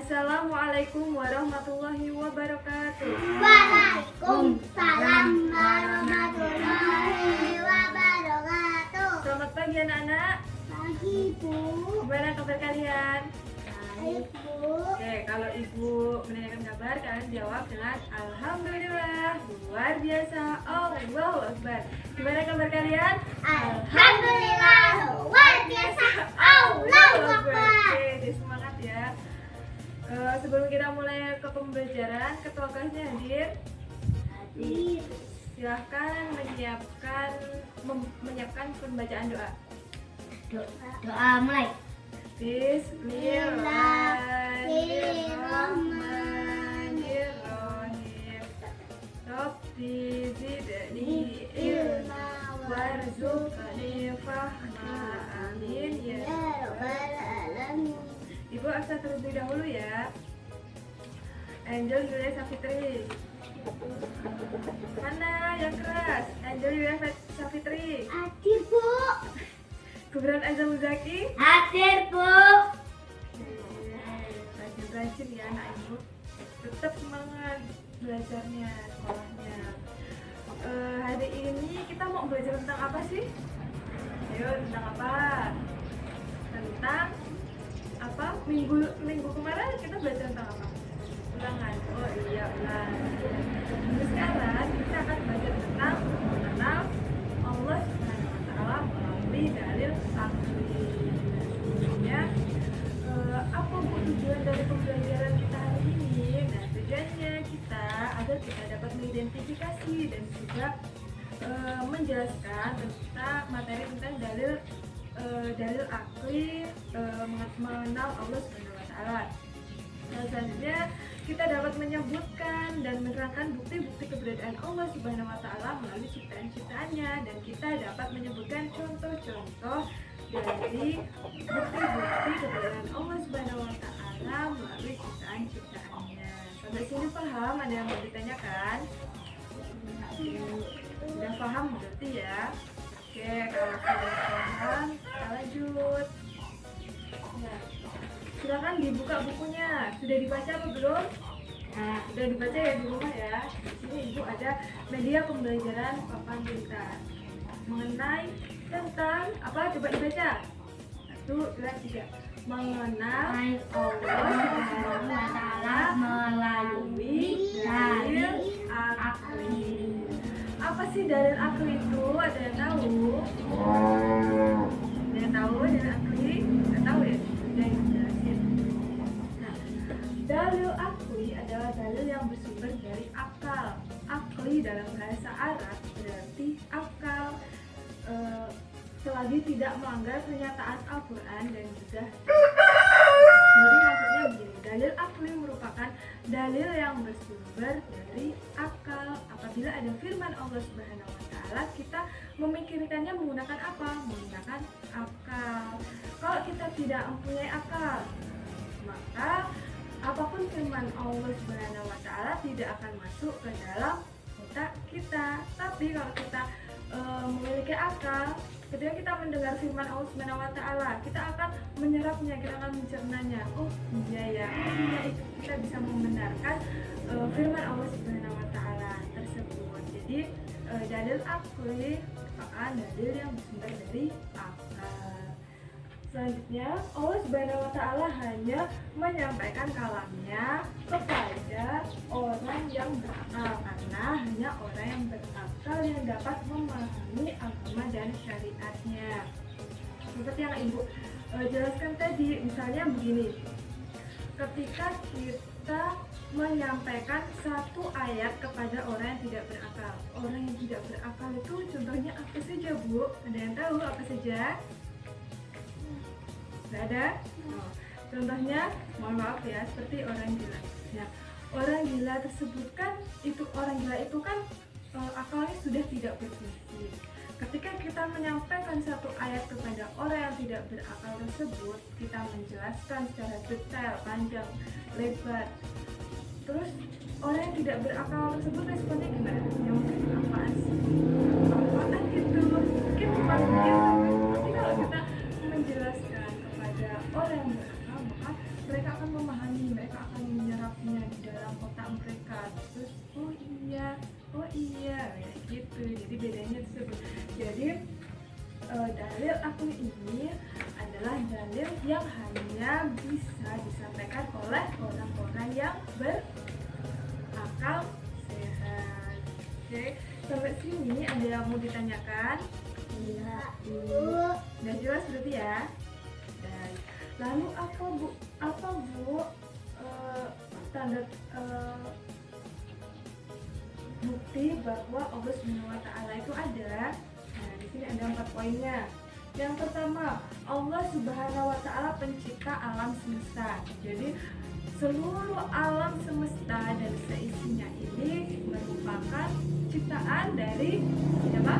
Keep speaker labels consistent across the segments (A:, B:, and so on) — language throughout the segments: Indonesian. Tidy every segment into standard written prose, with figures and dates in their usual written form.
A: Assalamualaikum warahmatullahi wabarakatuh.
B: Waalaikumsalam warahmatullahi wabarakatuh.
A: Selamat pagi anak-anak.
B: Pagi, Bu.
A: Gimana kabar kalian?
B: Baik, Bu.
A: Oke, kalau ibu menanyakan kabar, kalian jawab dengan Alhamdulillah. Luar biasa. Allahu Akbar. Gimana kabar kalian?
B: Alhamdulillah, luar biasa. Allahu Akbar.
A: Oke, semangat ya. Sebelum kita mulai ke pembelajaran, ketua kelasnya hadir.
B: Hadir.
A: Silahkan menyiapkan pembacaan doa.
B: Doa mulai.
A: Bismillahirrahmanirrahim. Rabbi zidni ilma warzuqni fahma. Amin ya
B: Rabbal alamin.
A: Ibu aksa terlebih dahulu ya. Angel Yulia Safitri. Mana yang keras? Angel Yulia Safitri.
B: Hadir, Bu.
A: Kubran Azam Muzaki.
B: Hadir, Bu.
A: Rajin-rajin ya anak ibu. Tetap semangat belajarnya, sekolahnya. Hari ini kita mau belajar tentang apa sih? Ayo, tentang apa? Tentang apa? Minggu kemarin kita belajar tentang apa? Ulangan. Oh iya, ulangan. Sekarang kita akan belajar tentang mengenal Allah Subhanahu wa Ta'ala melalui dalil akli. Sebelumnya, apa tujuan dari pembelajaran kita hari ini? Nah, tujuannya kita agar kita dapat mengidentifikasi dan juga menjelaskan tentang materi tentang dalil akli mengenal Allah Subhanahu wa Ta'ala. Selanjutnya kita dapat menyebutkan dan menerangkan bukti-bukti keberadaan Allah Subhanahu wa Ta'ala melalui ciptaan-ciptaannya, dan kita dapat menyebutkan contoh-contoh dari bukti-bukti keberadaan Allah Subhanahu wa Ta'ala melalui ciptaan-ciptaannya. Sampai sini paham? Ada yang mau ditanyakan? Sudah paham berarti ya. Oke, kalau sudah paham kita lanjut. Nah, silakan dibuka bukunya. Sudah dibaca apa belum? Nah, sudah dibaca ya di rumah ya. Di sini ibu ada media pembelajaran papan pintar mengenai tentang apa? Coba dibaca. 1, 2, 3. Mengenal Allah Subhanahu wa Ta'ala melalui dalil akli. Apa sih dalil akli itu? Ada yang tahu? Ada yang tahu dalil akli? Nggak tahu ya? Udah dijelasin. Nah, dalil akli adalah dalil yang bersumber dari akal. Akli dalam bahasa Arab berarti akal, selagi tidak melanggar pernyataan Al-Quran dan juga. Jadi maksudnya begini, dalil akli merupakan dalil yang bersumber dari akal. Apabila ada firman Allah Subhanahu wa Ta'ala, kita memikirkannya menggunakan apa? Menggunakan akal. Kalau kita tidak mempunyai akal, maka apapun firman Allah Subhanahu wa Ta'ala tidak akan masuk ke dalam otak kita. Tapi kalau kita memiliki akal, ketika kita mendengar firman Allah Subhanahu wa Ta'ala, kita akan menyerapnya, kita akan mencernanya. Oh iya ya, kita bisa membenarkan firman Allah Subhanahu wa Ta'ala tersebut. Jadi dalil akli merupakan dalil yang bersumber dari akal. Selanjutnya, Allah Subhanahu wa Ta'ala hanya menyampaikan kalamnya kepada orang yang berakal, karena hanya orang yang berakal yang dapat memahami agama dan syariatnya. Seperti yang ibu jelaskan tadi, misalnya begini, ketika kita menyampaikan satu ayat kepada orang yang tidak berakal, orang yang tidak berakal itu contohnya apa saja, Bu? Ada yang tahu apa saja? Tidak ada? Oh. Contohnya, mohon maaf ya, seperti orang gila. Nah, orang gila tersebut kan, orang gila itu kan akalnya sudah tidak berfungsi. Ketika kita menyampaikan satu ayat kepada orang yang tidak berakal tersebut, kita menjelaskan secara detail, panjang, lebar. Terus orang yang tidak berakal tersebut responnya gimana? Ya mungkin apaan sih? Apaan gitu? Mungkin bukan gitu. Tapi kalau kita menjelaskan kepada orang yang berakal, maka mereka akan memahami, mereka akan menyerapnya di dalam otak mereka. Terus oh iya kayak gitu. Jadi bedanya tersebut. Jadi dalil akli ini adalah dalil yang hanya bisa disampaikan oleh orang-orang yang berakal sehat. Oke, sampai sini ada yang mau ditanyakan?
B: Iya.
A: Udah jelas berarti ya? Dan lalu apa bu tanda bukti bahwa Allah SWT itu ada? Nah, di sini ada 4 poinnya. Yang pertama, Allah Subhanahu wa Ta'ala pencipta alam semesta. Jadi seluruh alam semesta dan seisinya ini merupakan ciptaan dari siapa?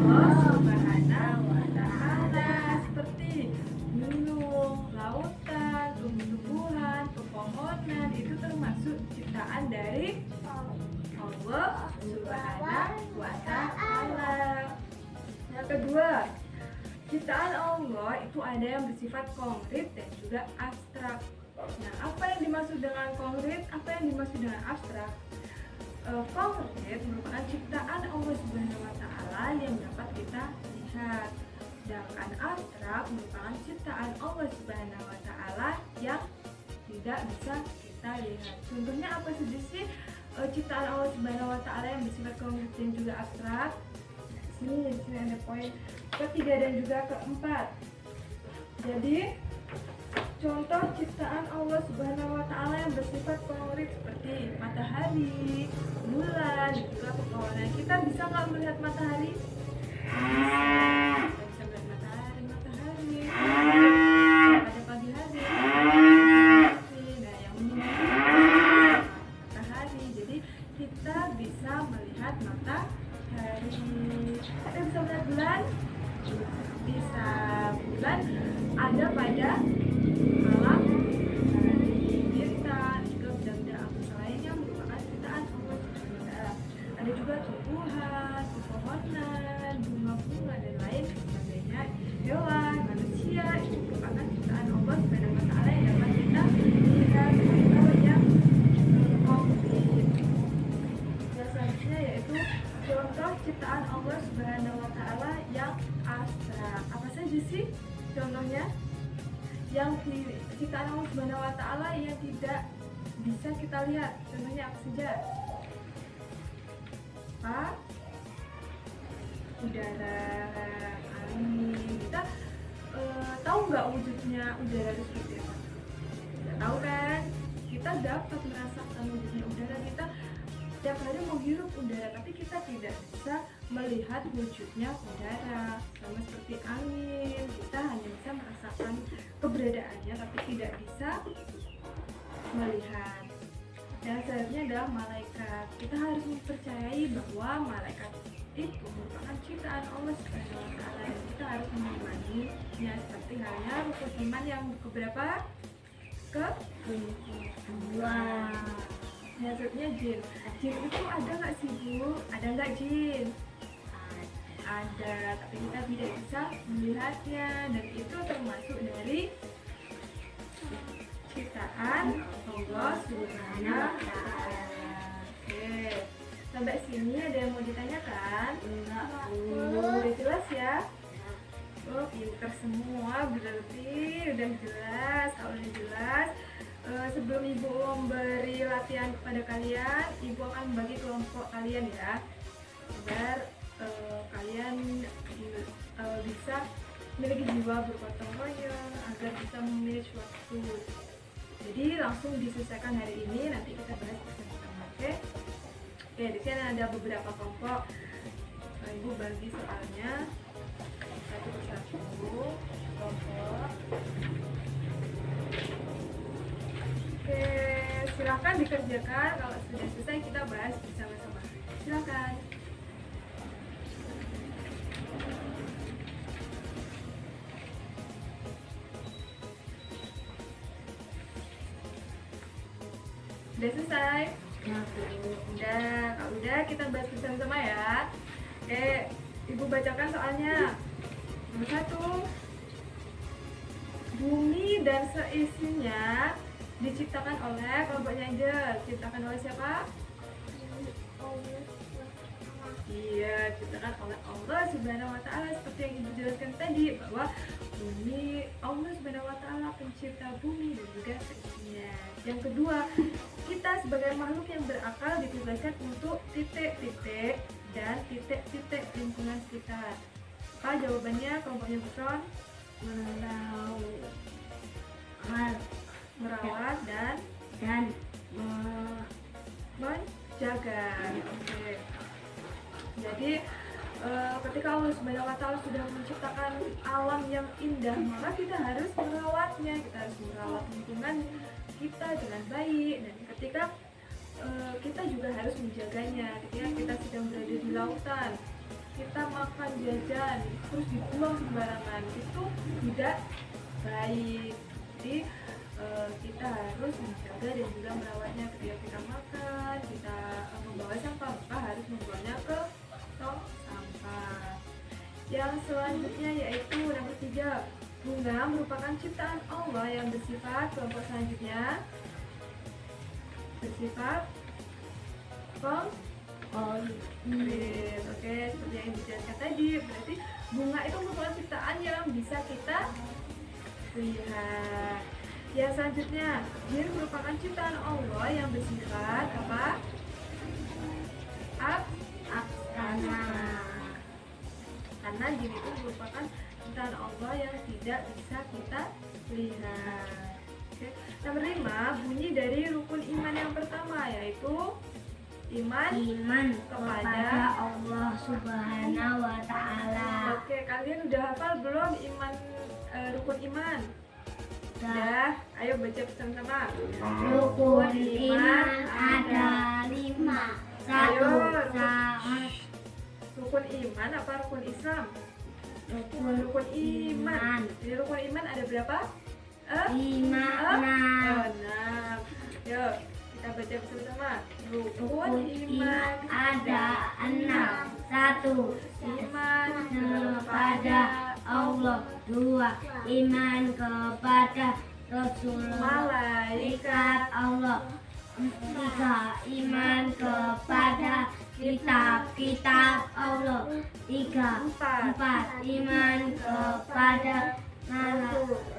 A: Allah Subhanahu wa Ta'ala. Seperti gunung, lautan, tumbuh-tumbuhan, pepohonan, itu termasuk ciptaan dari Allah Subhanahu wa Ta'ala. Yang kedua, ciptaan Allah itu ada yang bersifat konkret dan juga abstrak. Nah, apa yang dimaksud dengan konkret? Apa yang dimaksud dengan abstrak? Konkret merupakan ciptaan Allah Subhanahu wa Ta'ala yang dapat kita lihat. Sedangkan abstrak merupakan ciptaan Allah Subhanahu wa Ta'ala yang tidak bisa kita lihat. Contohnya apa saja sih ciptaan Allah Subhanahu wa Ta'ala yang bersifat konkret dan juga abstrak? Di sini ada poin ketiga dan juga keempat. Jadi contoh ciptaan Allah Subhanahu wa Ta'ala yang bersifat konkret seperti matahari, bulan, dan juga pepohonan. Kita bisa nggak melihat matahari? Kita bisa melihat matahari pada pagi hari. Nah, yang menyebabkan matahari. Jadi kita bisa melihat matahari. Kita bisa melihat bulan? Bisa. Bulan ada pada malam hari, bintang, juga benda-benda angkasa lainnya merupakan ciptaan Allah Subhanahu wa Ta'ala. Ada juga tumbuhan, pepohonan, bunga-bunga dan lain sebagainya. Hewan, manusia itu merupakan ciptaan Allah Subhanahu wa Ta'ala yang dapat kita lihat atau yang konkret. Yang selanjutnya yaitu contoh ciptaan Allah Subhanahu wa Ta'ala yang abstrak. Apa saja sih contohnya? Yang ciptaan Allah Subhanahu wa Ta'ala yang tidak bisa kita lihat. Contohnya apa saja? Apa? Udara, angin. Kita tahu nggak wujudnya udara itu seperti apa? Tidak tahu kan? Kita dapat merasakan wujudnya udara. Kita setiap hari menghirup udara, tapi kita tidak bisa melihat wujudnya udara. Sama seperti angin, kita hanya bisa merasakan keberadaannya, tapi tidak bisa melihat. Dan selanjutnya adalah malaikat. Kita harus mempercayai bahwa malaikat itu merupakan ciptaan Allah Subhanahu wa Ta'ala dan kita harus mengimaninya seperti halnya rukun iman yang keberapa? Kedua. Selanjutnya jin. Jin itu ada nggak sih Bu? Ada nggak jin? Ada, tapi kita tidak bisa melihatnya dan itu termasuk dari ciptaan Allah Subhanahu wa Ta'ala. Oke, sampai sini ada yang mau ditanyakan? Udah jelas ya? Oh, pinter semua berarti udah jelas. Kalau udah jelas, sebelum Ibu memberi latihan kepada kalian, Ibu akan membagi kelompok kalian ya, agar kalian bisa memiliki jiwa bergotong royong, agar bisa memiliki waktu. Jadi langsung diselesaikan hari ini, nanti kita bahas bersama-sama. Oke, di sini ada beberapa kelompok. Ibu bagi soalnya satu persatu kelompok. Oke, silakan dikerjakan. Kalau sudah selesai kita bahas bersama-sama. Silakan. Udah selesai? Udah. Kalau udah kita bahas bersama-sama ya. Oke, Ibu bacakan soalnya. Nomor 1. Bumi dan seisinya diciptakan oleh kelompoknya aja. Diciptakan oleh siapa? Iya, diciptakan oleh Allah Subhanahu wa Ta'ala, seperti yang Ibu jelaskan tadi, bahwa bumi, Allah Subhanahu wa Ta'ala pencipta bumi dan juga seisinya. Yang kedua, kita sebagai makhluk yang berakal ditugaskan untuk titik-titik dan titik-titik lingkungan sekitar. Apa jawabannya kelompoknya Buson? Merawat dan menjaga. Oke. Jadi ketika Allah Subhanahu wa Ta'ala sudah menciptakan alam yang indah, maka kita harus merawatnya, kita harus merawat lingkungan kita dengan baik. Dan ketika kita juga harus menjaganya. Ketika kita sedang berada di lautan, kita makan jajan terus dibuang sembarangan, itu tidak baik. Jadi kita harus menjaga dan juga merawatnya. Ketika kita makan, kita membawa sampah, maka harus membuangnya ke tong sampah. Yang selanjutnya yaitu yang ketiga, bunga merupakan ciptaan Allah yang bersifat, kelompok selanjutnya bersifat konkret. Oke, seperti yang dijelaskan tadi, berarti bunga itu merupakan ciptaan yang bisa kita lihat. Yang selanjutnya, jin merupakan ciptaan Allah yang bersifat apa? Abstrak. Karena jin itu merupakan ciptaan Allah yang tidak bisa kita lihat. Oke. Nomor 5, bunyi dari rukun iman yang pertama yaitu iman kepada
B: Allah Subhanahu wa Ta'ala.
A: Oke, kalian udah hafal belum rukun iman? Udah, ayo baca bersama-sama.
B: Rukun iman ada 5.
A: Ayo,
B: 1
A: rukun iman apa rukun Islam? Rukun iman. Jadi rukun iman ada berapa?
B: 5, 6.
A: 6. Yuk, kita baca bersama-sama. Rukun iman
B: ada 6. 1
A: iman
B: kepada Allah. 2 iman kepada Rasulullah malaikat Allah. 3 iman kepada kitab-kitab Allah. 4 iman kepada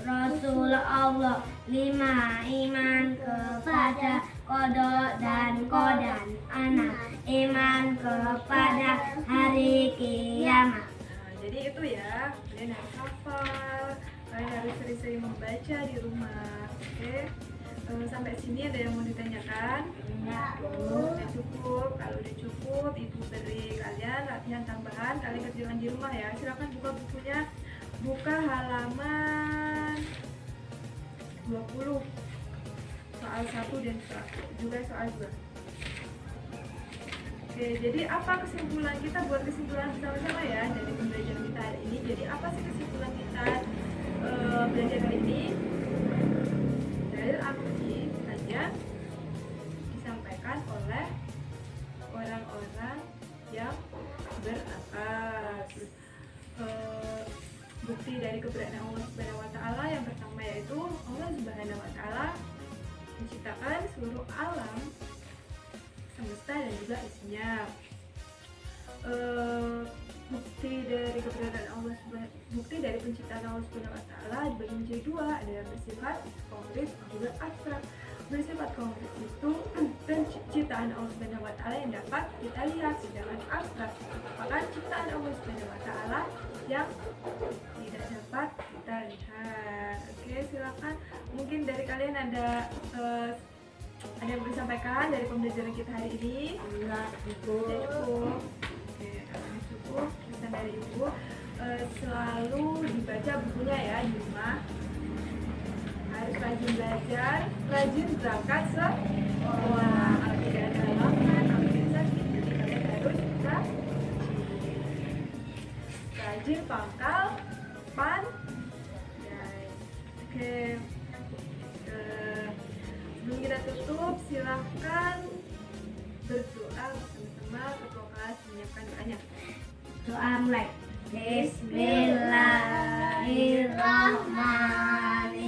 B: Rasul Allah. 5 iman kepada qada dan qadar. 6 iman kepada hari kiamat.
A: Jadi itu ya, kalian harus hafal, kalian harus sering-sering membaca di rumah. Oke, sampai sini ada yang mau ditanyakan? Udah cukup. Kalau udah cukup, ibu beri kalian latihan tambahan, kalian kerjakan di rumah ya. Silakan buka bukunya, buka halaman 20, soal 1 dan juga soal 2. Oke, jadi apa kesimpulan kita, buat kesimpulan bersama-sama ya dari pembelajaran kita hari ini. Jadi apa sih kesimpulan kita belajar hari ini? Dalil akli hanya disampaikan oleh orang-orang yang berakal. Bukti dari keberadaan Allah Subhanahu wa Ta'ala yang pertama yaitu Allah Subhanahu wa Ta'ala menciptakan seluruh alam semesta dan juga isinya. Bukti dari keberadaan Allah, bukti dari penciptaan Allah Subhanahu wa Ta'ala dibagi menjadi 2, ada yang bersifat konkret dan juga abstrak. Bersifat konkret itu penciptaan Allah Subhanahu wa Ta'ala yang dapat kita lihat, sedangkan abstrak merupakan ciptaan Allah Subhanahu wa Ta'ala yang tidak dapat kita lihat. Oke, silakan. Mungkin dari kalian ada yang mau disampaikan dari pembelajaran kita hari ini?
B: Enggak
A: Cukup. Oke, kalau cukup, pesan dari ibu selalu dibaca bukunya ya di rumah. Harus rajin belajar, rajin berangkat sekolah. Kalau tidak ada halangan, kalau tidak sakit, jadi kalian harus rajin. Rajin pangkal pandai. Oke. Sebelum kita tutup, silahkan berdoa bersama-sama. Ketua kelas menyiapkan doanya.
B: Doa mulai. Bismillahirrahmanirrahim.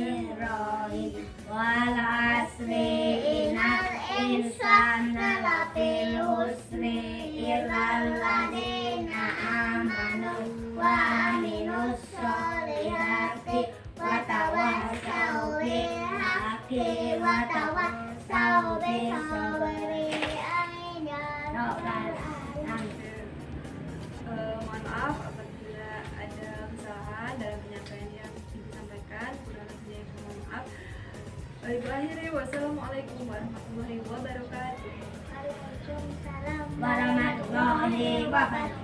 B: wal asri innal insana lafil husri illal ladzina amanu wa amilus sholihati wa tawassau bil haqqi wa tawassau bis sabri. Amin ya rabbal alamin.
A: Mohon maaf apabila ada kesalahan dalam penyampaian yang Ibu sampaikan. Kurang lebihnya Ibu mohon maaf. Ibu akhiri, wassalamualaikum warahmatullahi wabarakatuh.
B: Waalaikumsalam warahmatullahi wabarakatuh.